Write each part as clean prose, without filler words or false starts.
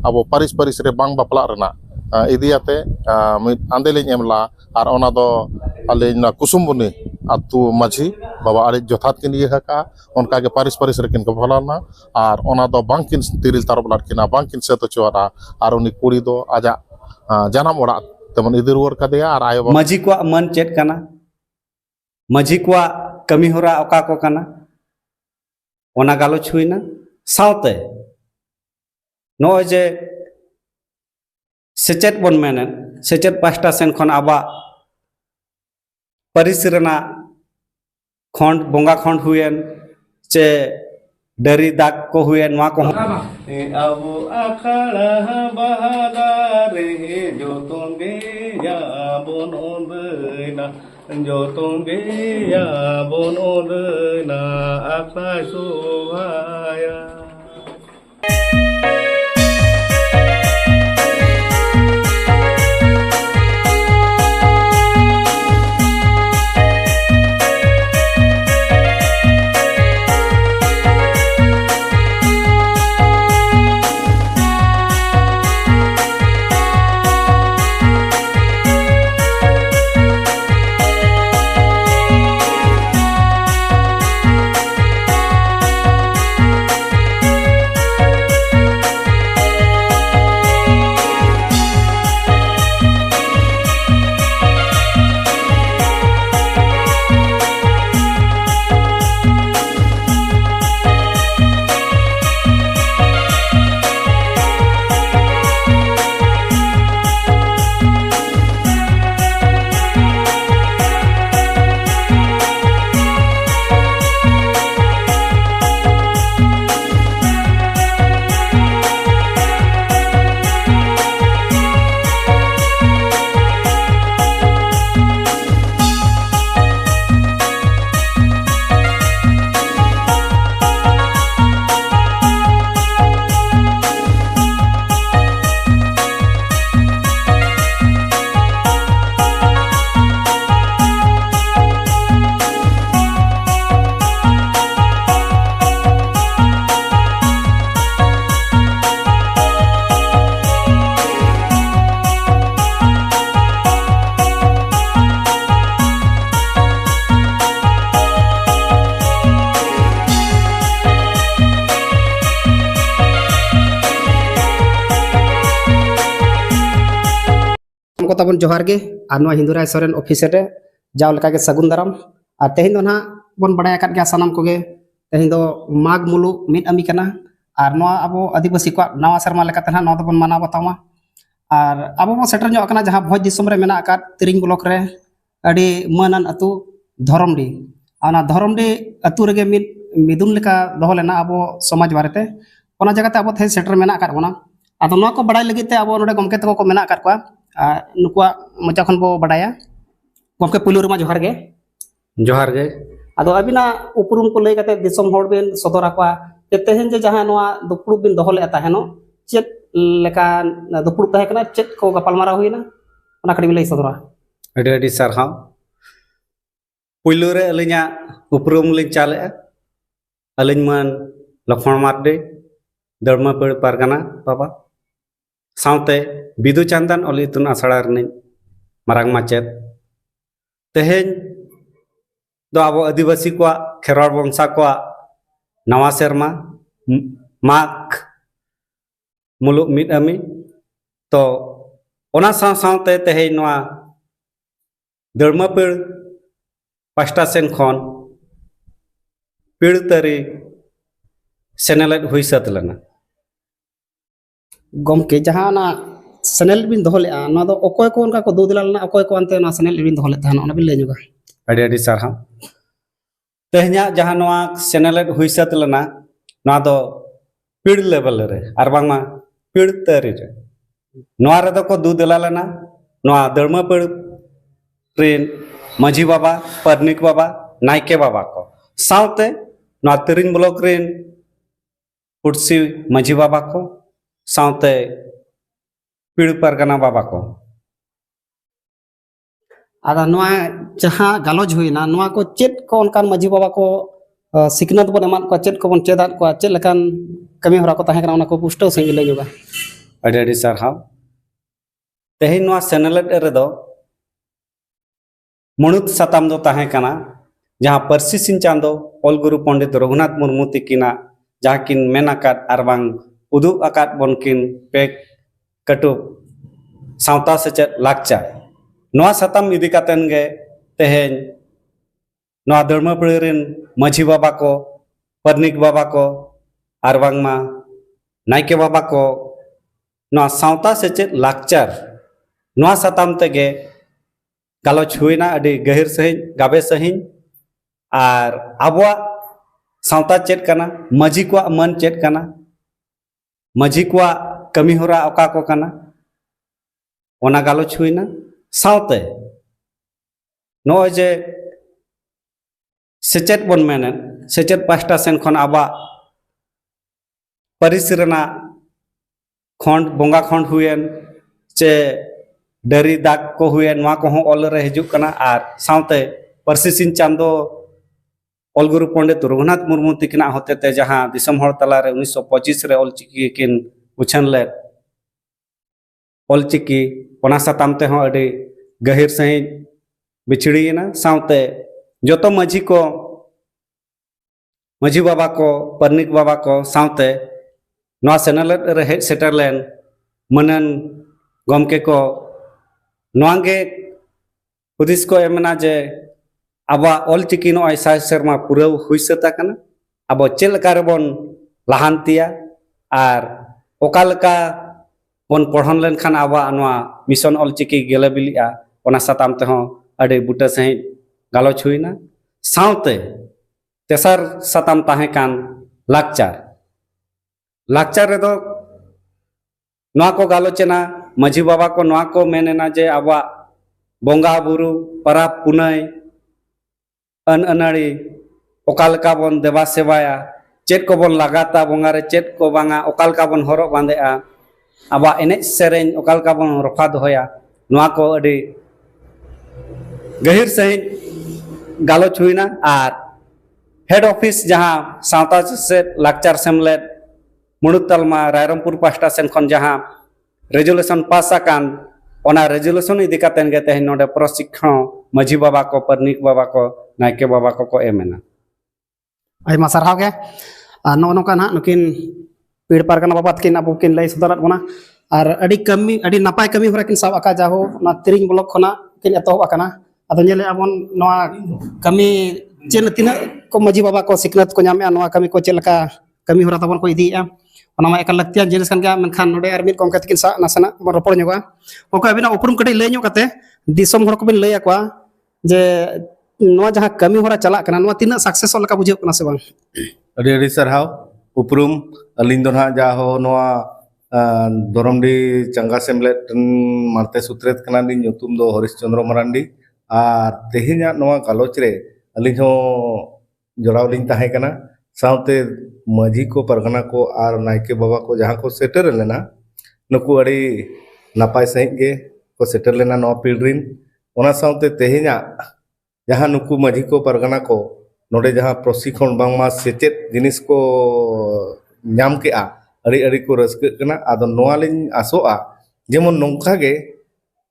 abo paris re bang bapla rena idiate andelin emla ar ona do alin na kusumbuni atu maji baba ari jothat kin iye haka onka ge paris re kin bapalana ar ona do bangkin tiril taroblar kina bangkin seto chora ar uni kuri do aja janam ora teman idiruar kadea ar ayo maji kwa man chet kana maji kwa kami hora oka ko kana ona galoch huina saute no je secet bon menen secet pasta sen khon aba parisirana khond bonga khond huyen che dari dak ko huyen ma ko abu akhara bahadare jo tonge ya bonodena jo tonge ya bonodena akha subhaya. को तबन जोहार गे आनवा हिंदुराय Soren office रे जाव लेका के सगुन दाराम आ तेहिन दो ना बन बड़ाय काट गया सनाम कोगे तेहिन दो माग मुलु मिट अमी कना आर नवा अबो आदिवासी को नवा शर्मा लेका तना नवा दबन माना बतावा आर अबो बो सेटर ᱧᱚᱜ कना जहां भोज दिसम रे मेना आकात तिरिंग ब्लॉक रे अडी मानन अतु धरमडी आना धरमडी अतु रेगे मिद मिदुन लेका दोहो लेना अबो समाज बारेते ओना जगह ते अबो थे सेटर मेना आकात ओना आदो नवा को बड़ाय लगी ते अबो नोडे गमके तको को मेना आकात को नुकुआ मचा खन बो बड़ाया गमके पुलुरमा जोहार गे आदो अबिना उपरुम को लई कते दिसम होड़ बिन सदरा को तेहेन जे जहां नवा दुपुड़ बिन दोहो ले ताहेनो चेत लेका दुपुड़ ताहे कना चेत को गपालमारा हुइना ओना कड़ी लई सदरा अडी अडी सरहाव पुलु रे अलिnya उपरुम लिं चाले अलिñ मान लखन मार्डे धर्मपुर पारगना बाबा साउते बिदु चंदन ओली तुन आसड़ा रनिñ मारांग माचेत तेहेñ दो आबो आदिवासी को खेरवाड़ वंशा को नवा सेरमा माग मुलुग मिद अमी तो ओना साउते तेहेñ नवा धर्मपुर पास्टा सेन खन पीड़तरी सेनेलेट हुई सत लना गमके जहां ना सेनेल बिन दोहले ना दो ओकोय को उनका को दो दिला लना ओकोय को अंते ना सेनेल बिन दोहले थाना ओना बिन लेजुगा अडी अडी सरहा तेह냐 जहां नवा सेनेलेट हुई सत लना ना दो पीड़ लेवल रे आर बांगमा पीड़तरी रे नवा रे दो को दो दिला लना नवा धर्मपुर ट्रेन माझी बाबा परनिक बाबा नायके बाबा को साउते ना तिरिंग ब्लॉक रेन पुटसी माझी बाबा को साउते पीड़ परगना बाबा को आदा नवा जहां गालोज हुईना नवा को चेत को उनकान माझी बाबा को सिकनत बन एमान को चेत को बन चेदात को चेत लकान कमी होरा को ताहे कना ओना को पुष्टो संग ले जोगा ᱟᱹᱰᱤ ᱟᱹᱰᱤ ᱥᱟᱨᱦᱟᱣ ᱛᱮᱦᱮᱧ ᱱᱚᱣᱟ ᱥᱮᱱᱮᱞᱮᱫ ᱨᱮᱫᱚ ᱢᱩᱬᱩᱫ ᱥᱟᱛᱟᱢ ᱫᱚ ᱛᱟᱦᱮᱸ ᱠᱟᱱᱟ ᱡᱟᱦᱟᱸ ᱯᱟᱹᱨᱥᱤ ᱥᱤᱧ ᱪᱟᱸᱫᱳ ᱚᱞ ᱜᱩᱨᱩ ᱯᱚᱱᱰᱤᱛ ᱨᱚᱜᱷᱩᱱᱟᱛᱷ ᱢᱩᱨᱢᱩ ᱛᱤᱠᱤᱱᱟᱜ ᱡᱟᱦᱟᱸ ᱠᱤᱱ ᱢᱮᱱ ᱟᱠᱟᱫ ᱟᱨ ᱵᱟᱝ ᱩᱫᱩᱜ ᱟᱠᱟᱫ ᱵᱚᱱ ᱠᱤᱱ ᱯᱮ ᱠᱟᱹᱴᱩᱵ ᱥᱟᱶᱛᱟ ᱥᱮᱪᱮᱫ ᱞᱟᱠᱪᱟᱨ ᱱᱚᱣᱟ ᱥᱟᱛᱟᱢ ᱤᱫᱤ ᱠᱟᱛᱮᱱ ᱜᱮ ᱛᱮᱦᱮᱧ ᱱᱚᱣᱟ ᱫᱟᱹᱲᱢᱟᱹᱯᱟᱹᱲᱤ ᱨᱮᱱ ᱢᱟᱹᱡᱷᱤ ᱵᱟᱵᱟ ko ᱯᱟᱨᱱᱤᱠ ᱵᱟᱵᱟ ko ᱟᱨ ᱵᱟᱝᱢᱟ नायके बाबा को नवा सावता सेचेद लाकचार नवा साताम तेगे गालोच हुईना अडी गहिर सहिं गाबे सहिं आर आबवा सावता चेद कना मजी को मन चेद कना मजी को कमी होरा ओका को कना ओना गालोच हुईना सावते नोय जे सेचेद बन मेनेन सेचेद पास्टा सेन खन आबा परिसरना खंड बोंगा खंड हुएन चे डरी दाग को हुएन नवा को ऑल रे हिजुक कना आर सावते परसी सिन चांदो ऑल गुरु पंडित रघुनाथ मुर्मू तिकना होते ते जहां दिसम हर तला रे 1925 रे ऑलचिकी किन उछन ले ऑलचिकी ओना साताम ते हो अडी गहिर सही बिछड़ीना सावते जतो मजी को मजी बाबा को परनिक बाबा को सावते नवा सेनेलेट रे हेड सेटरलेन मनन गमके को नवांगे हुदिस को एमना जे आबा ऑलचिकी नो ऐसा शर्मा पूरा हुई सता कना आबो चेल कारबन लहानतिया आर ओकालका बन पढ़न लेन खान आबा नवा मिशन ऑलचिकी गेलेबिलिया ओना साताम ते हो अडे बुटा सही गालोच हुईना सावते तेसर साताम ताहे कान लाकचार लाकचार रे दो नवा को गालोचना मजी बाबा को नवा को मेनेना जे आबा बोंगा बुरु पराब पुनय अन अनाड़ी ओकालका बन देवा सेवाया चेत को बन लगाता बोंगा रे चेत को बांगा ओकालका बन हरो बांदेआ आबा एने सेरेन ओकालका बन रफा दोया नवा को अडी गहिर सही गालोच हुईना आर हेड ऑफिस जहां सावता से लाकचार सेमलेट मुणुक तलमा रायरमपुर पास्टा सेन खन जहां रेजुलेशन पास आकान ओना रेजुलेशन इदी कातेन गे तेहन नोडे प्रशिक्षण मजी बाबा को परनिक बाबा को नायके बाबा को एमेना आयमा सारहाव गे नो नोका ना नुकिन पीड़ पारगना बाबा तकिन अबो किन लay सदरात बोना आर अडी कमी अडी नापाय कमी होरा किन साब आका जाहो ना तिरिंग ब्लॉक खना किन एतो आकाना अदो नेले अबन नवा कमी चेन तिना को मजी बाबा को सिकनत को ᱧᱟᱢᱮ नवा कमी को चेलका कमी होरा तबन को इदीया ओना मा एकल लक्तियान जिनिस kan ga menkan node armit kom katikin sa nasana ropor nyoga oko abina uprum kati lay nyok kate disom hor ko bin lay akwa je noa jaha kami hora chalak kana noa tina success leka bujau kana se bang adi adi sarhaw uprum alin don ha jaho noa doromdi changa semlet marte sutret kana di nyutum do Horis Chandra Marandi ar tehinya noa galoch re alin ho joraw lin tahe kana साउते मजी को परगना को are Nike बाबा को जहाँ को shutter लेना नुकु अड़ी नापाय सहित गे को सेटर लेना नवा पीढ़िन ओना साउते तेहिना जहाँ नुकु मजी को परगना को नोडे जहाँ प्रशिक्षण बांगमा सेचेत जिनिस को नाम के आ अड़ी अड़ी को रस्क कना आदो नवा लिन आसोआ जेमन नोंखा गे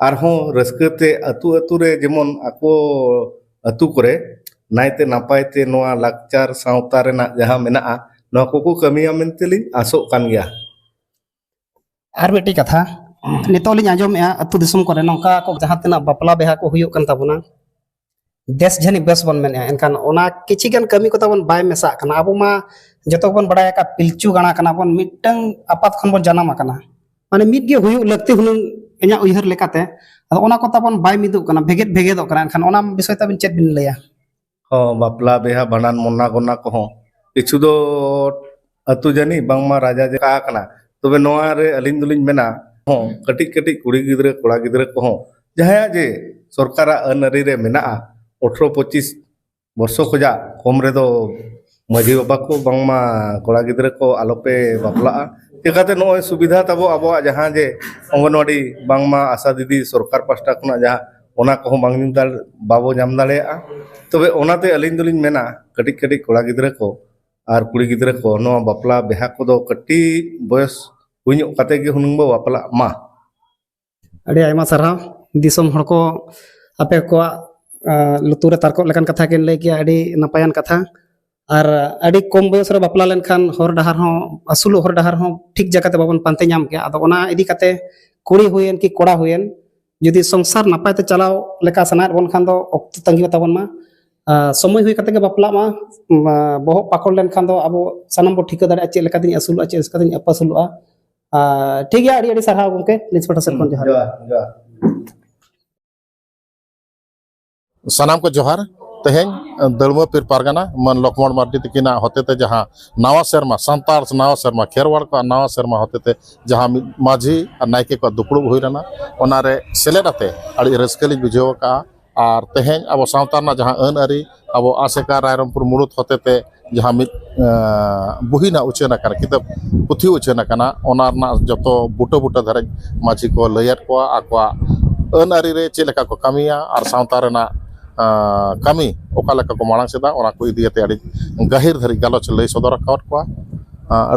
आरहों रस्कते अतु अतु रे जेमन आको अतु करे नाइते नापायते नोआ लाकचार सावता रेना जहां मेना नोआ को कमिया मेनतेली आसो कान गया आर बेटी कथा नितोली आंजम या अतु दिसम करे नोका को जहां तना बापला बेहा को हुयो कन ताबुना देश जनी बेस बन मेन एनकान ओना किछि गन कमी को ताबन बाय मेसा कना अबो मा जतो बन बडाय का पिलचू गाना कना बन मिटंग आपात खन बन जानाम कना माने मिट गे हुयो लगते हुन एnya उयहर लेकाते ओना को ताबन बाय मिदु कना भेगेत भेगेत कना एनकान ओना विषय ताबिन चेत बिन लया बापला बेहा बानान मोना गोना को किछु दो अतु जानी बांगमा राजा जे का कना तबे नोआ रे अलिन दुलिन मेना कटिक कटिक कुड़ी गिदरे कोड़ा गिदरे को जहां जे सरकारा अनरी रे मेना 18-25 वर्ष खजा कम रे दो मजी बाबा को बांगमा कोड़ा गिदरे को आलोपे बापला एकाते नोय सुविधा तबो अबो जहां जे अंगनवाड़ी बांगमा आशा दीदी सरकार पास्टा खना जहां ओना को बांग निमदाल बाबो नाम दाड़ेया तबे ओनाते अलिन दुलिन मेना कटिक कटिक कोड़ा गिदरे को आर कुड़ी गिदरे को नो बापला बेहा को दो कटी बयस हुइᱧᱚᱜ कते गे हुनुंग बो बापलाग मा ᱟᱹᱰᱤ ᱟᱭᱢᱟ ᱥᱟᱨᱦᱟᱣ ᱫᱤᱥᱚᱢ ᱦᱚᱲ ko ᱟᱯᱮ ᱠᱚᱣᱟᱜ ᱞᱩᱛᱩᱨ ᱨᱮ ᱛᱟᱨᱠᱚᱜ ᱞᱮᱠᱟᱱ ᱠᱟᱛᱷᱟ ᱜᱮ ᱞᱟᱹᱭ ᱠᱮᱭᱟ ᱟᱹᱰᱤ ᱱᱟᱯᱟᱭᱟᱱ ᱠᱟᱛᱷᱟ ᱟᱨ ᱟᱹᱰᱤ ᱠᱚᱢ ᱵᱚᱭᱚᱥ ᱨᱮ ᱵᱟᱯᱞᱟ ᱞᱮᱱᱠᱷᱟन ᱦᱚᱨ ᱰᱟᱦᱟᱨ ᱦᱚᱸ ᱟᱹᱥᱩᱞᱚᱜ ᱦᱚᱨ ᱰᱟᱦᱟर ᱦᱚᱸ ᱴᱷᱤक ᱡᱟᱭᱜᱟ ᱛᱮ ᱵᱟᱵᱚᱱ ᱯᱟᱱᱛᱮ ᱧᱟᱢ ᱠᱮᱭᱟ ᱟᱫᱚ ᱚᱱᱟ ᱤᱫᱤ ᱠᱟᱛᱮ ᱠᱩᱲᱤ ᱦᱩᱭᱮᱱ ᱠᱤ ᱠᱚᱲᱟ ᱦᱩᱭᱮᱱ ᱡᱩᱫᱤ ᱥᱚᱝᱥᱟᱨ ᱱᱟᱯᱟᱭ ᱛᱮ ᱪᱟᱞᱟᱣ ᱞᱮᱠᱟ ᱥᱟᱱᱟᱭᱮᱫ ᱵᱚᱱ ᱠᱷᱟᱱ ᱫᱚ ᱚᱠᱛᱚ ᱛᱟᱺᱜᱤ ᱛᱟᱵᱚᱱ ᱢᱟ ᱥᱚᱢᱚᱭ ᱦᱩᱭ ᱠᱟᱛᱮ ᱜᱮ ᱵᱟᱯᱞᱟᱜ ᱢᱟ ᱵᱚᱦᱚᱜ ᱯᱟᱠᱚᱲ ᱞᱮᱱᱠᱷᱟन ᱫᱚ ᱟᱵᱚ ᱥᱟᱱᱟᱢ ᱵᱚ ᱴᱷᱤᱠᱟᱹ ᱫᱟᱲᱮᱭᱟᱜᱼᱟ ᱪᱮᱫ ᱞᱮᱠᱟᱛᱤᱧ ᱟᱹᱥᱩᱞᱚᱜᱼᱟ ᱪᱮᱫ ᱞᱮᱠᱟᱛᱤᱧ ᱟᱹᱯᱟᱹᱥᱩᱞᱚᱜᱼᱟ ᱴᱷᱤक ᱜᱮᱭᱟ ᱟᱹᱰᱤ ᱟᱹᱰᱤ ᱥᱟᱨᱦᱟᱣ ᱜᱚᱢᱠᱮ ᱱᱤᱡ ᱯᱟᱦᱴᱟ ᱥᱮᱫ ᱠᱷᱚᱱ ᱡᱚᱦᱟᱨ जोहार सानाम को जोहार तेहें दड़मा पीर पारगाना मन लक्ष्मण मार्डी तकिना होते जहाँ नवा सेरमा सांतार नवा सेरमा खेरवाड़ को नवा सेरमा होते जहाँ माझी और नायके को दुपड़ुब हुईना ओनारे सेलेदाते अड़ी रस्कली बुझेव का और तेहें अब सावतारना जहाँ अन आरी अब आसेका रायरमपुर मुरुत होते जहाँ बुहिना उचेना किताब पुथी उचेना जो बुटा बुटा धरे माझी को लैयाद को आकवा अन आरी रे चेलेका को कामिया और सावतारना kami okala ka ko marang seda ona ko idiate adi gahir dhari galoch lay sodor akawat ko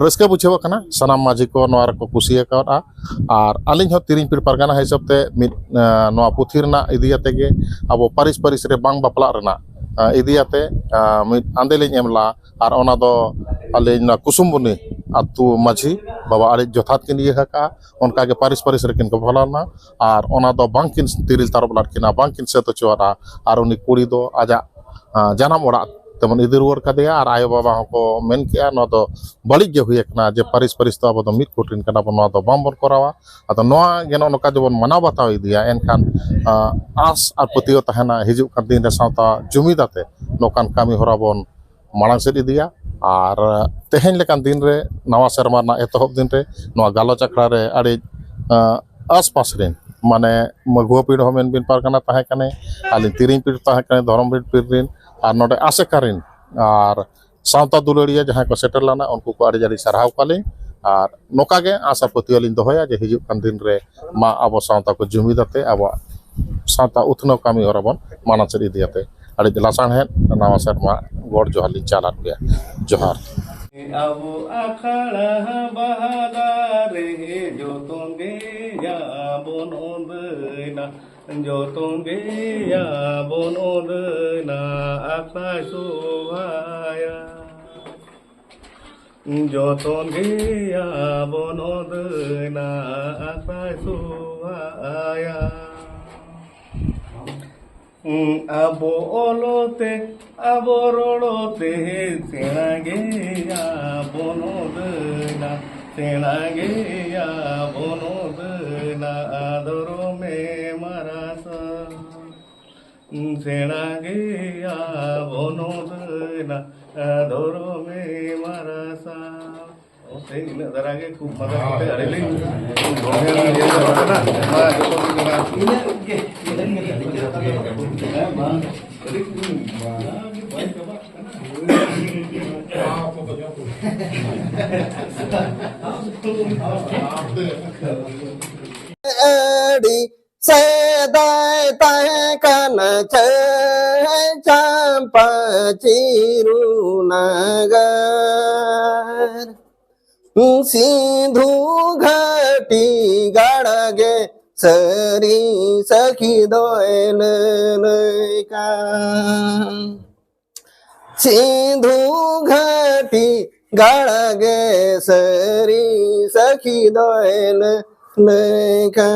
raska buchhewa kana sanam maji ko noar ko kusiya akawat ar alin ho tiring pir pargana hisab te mit noa puthirna idiate ge abo paris paris re bang bapla rena idiate mit andelin emla ar ona do alin na kusumbuni atu maji baba ari jothat kin iye ka onka ge paris paris rekin ko bhalana ar ona do bankin tiril tarop latkina bankin seto chuara ar uni kuri do aja janam ora teman idir ruar kadea ar ayo baba ko men kia no do balik ge huye kana je paris paris to abo do mit kutin kana no do bambor korawa ato noa geno noka jebon manaw bataw idia enkan as ar potio tahena hijuk kan din re sawta jumidate nokan kami horabon marang sed idia আর তেহেন লেকান দিন রে নওয়া সেরমা না এতহব দিন রে নোয়া গালোচ আখড়া রে আড়ি आसपास রেন মানে মগুয়া পিড় হমেন বিন পারগানা তাহে কানে আলি তিরিং পিড় তাহে কানে ধরম পিড় রেন আর নডে আশেকারিন আর সাওতা দুলড়িয়া যাহাই को सेटल लाना उनको को आड़ी जाड़ी सरहाव काले और नोका गे आशा पतियलिन दोहया जे हिजुक कान दिन रे मा आबो सावता को जुमिदाते आबो सावता उथनो कामी होराबन मानसर इदियाते अड़ी लासान है नवा सेरमा गोड़ जोहाली चालात गया जोहार अबो अखाड़ा बहादारे जो तोंगे या बनोदना जो तोंगे या बनोदना आखा शोभाया जो तोंगे या बनोदना आखा शोभाया abo olote abo rolote senage ya bonodena senage ya bonodena adoro me marasa senage ya bonodena adoro me marasa oke ini darage खूब मजा करते अरे लेकिन घोड़े में ये होता ना मां जो तो डी सेदाय ताय कन चंपा चिरु नगर सिंधु घाटी गड़गे सरी सखी दोयल का सिंधु घाटी गड़गे सरी सखी दोयल का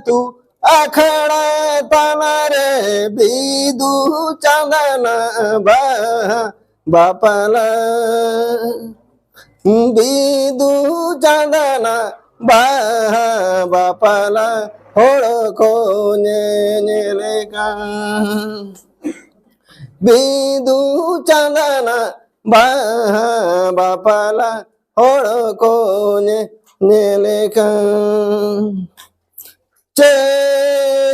तू अखड़ा तमरे बिदु चंदन बापला बिदु चंदन बापला होड़ को नेलेका बिदु चंदन बापला होड़ को नेलेका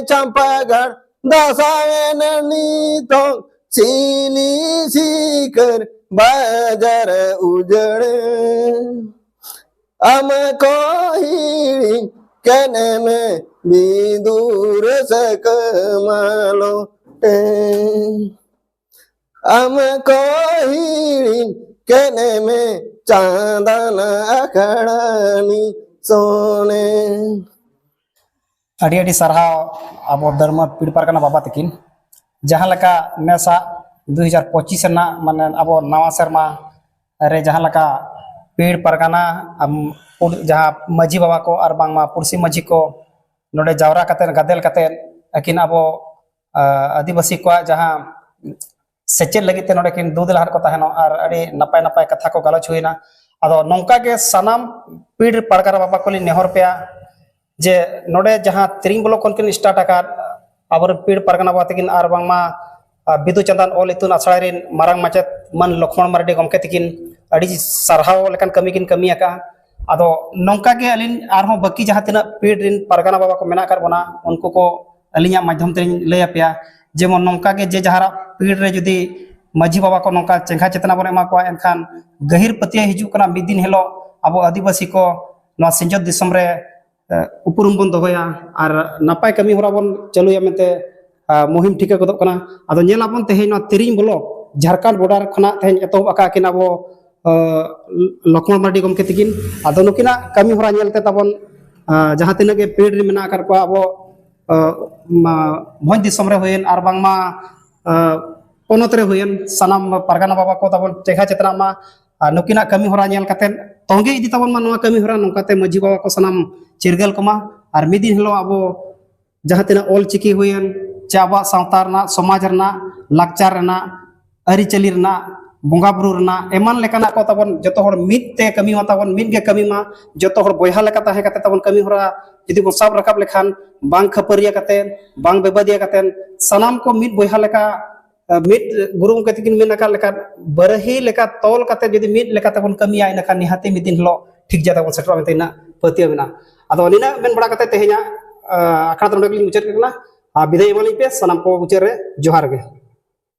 चंपागढ़ दसायन नीतो सीली सीकर बाजार उजड़े हमको ही कहने में भी दूर सक मालो हमको ही कहने में चांदन अखड़नी सोने। ᱟᱹᱰᱤ ᱟᱹᱰᱤ ᱥᱟᱨᱦᱟᱣ ᱟᱵᱚ ᱫᱷᱚᱨᱢᱚ ᱯᱤᱲ ᱯᱟᱨᱜᱟᱱᱟ ᱵᱟᱵᱟ ᱛᱟᱹᱠᱤᱱ ᱡᱟᱦᱟᱸ ᱞᱮᱠᱟ ᱱᱮᱥᱟᱜ 2025 ᱨᱮᱱᱟᱜ ᱢᱟᱱᱮ ᱟᱵᱚ ᱱᱟᱣᱟ ᱥᱮᱨᱢᱟ रे जहाँ लका पेड़ परगाना जहाँ मजी बाबा को और बांगमा पुरसी मजी को नोडे जावरा कतेन गदेल कतेन अकिन अबो आदिवासी को जहाँ सेचेद लगी ते नोडे किन दूध लहर को तहनो और अड़ी नपाय नपाय कथा को गलच हुईना अदो नौका के सनाम पेड़ परगाना बाबा को नेहर पेया जे नोडे जहाँ त्रिंग ब्लॉक कोन किन स्टार्ट आकार आबर पेड़ परगाना बाबा तकिन और बांगमा बिदु चंदन ओल इतुन आसड़ा रेन मारंग माचेत मन लक्ष्मण मार्डी गमके तकिन अड़ी सारहाव लेकन कमी किन कमी आका अदो नौका के अलिन आरहों बाकी जहाँ तिना पेड़ रिन परगाना बाबा को मेना कर बना उनको को अलिया माध्यम ते लय आपेया जेमन नौका के जे जहारा पेड़ रे जुदी मजी बाबा को नौका चेंगा चेतना बन एमा को एनखान गहिर पतिया हिजु कना मिद दिन हेलो अबो आदिवासी को नवा सिंजत दिसम रे उपरुम बन दोया और नापाय कमी होरा बन चलुया मेते मुहिम ठिका गदो कना अदो नेलाबन तेहेन तिरिंग ब्लॉक झारखंड बॉर्डर खना तेहेन एतो आका किन अबो लक्ष्मण मार्डी गमके तकिन अदो नुकिना कमी होरा नेलते तबन जहां तिना के पेड़ रे मेना कर को अबो भोज दिसम रे होयन आर बांगमा पोनत रे होयन सनाम परगाना बाबा को तबन चेखा चेतना मा नुकिना कमी होरा नेल कतेन तोंगे इदी तबन मा नवा कमी होरा नोंकाते मजी बाबा को सनाम चिरगल कमा आर मिदिन हेलो अबो जहां तिना ऑल चिकी होयन चाबा सावतारना समाज रना लाकचार रना अरिचली रना बोंगा बुरु रना एमान लेकाना को तबन जतो हर मिद ते कमी मा तबन मिद के कमी मा जतो हर बोयहा लेका ताहे कते तबन कमी होरा जदि बो साब रकाब लेखान बांग खपरिया कते बांग बेबदिया कते सनाम को मिद बोयहा लेका मिद गुरु के तिकिन मेना का लेका बरही लेका तोल कते जदि मिद लेका तबन कमी आइना का निहाते मिदिन हलो ठीक जाता बन सेटरा मेतेना पतिया बिना अदो निना मेन बड़ा कते तेहेना आखड़ा तंडे मुचर केना विदाय एमाली पे सनाम को उचर जोहार गे।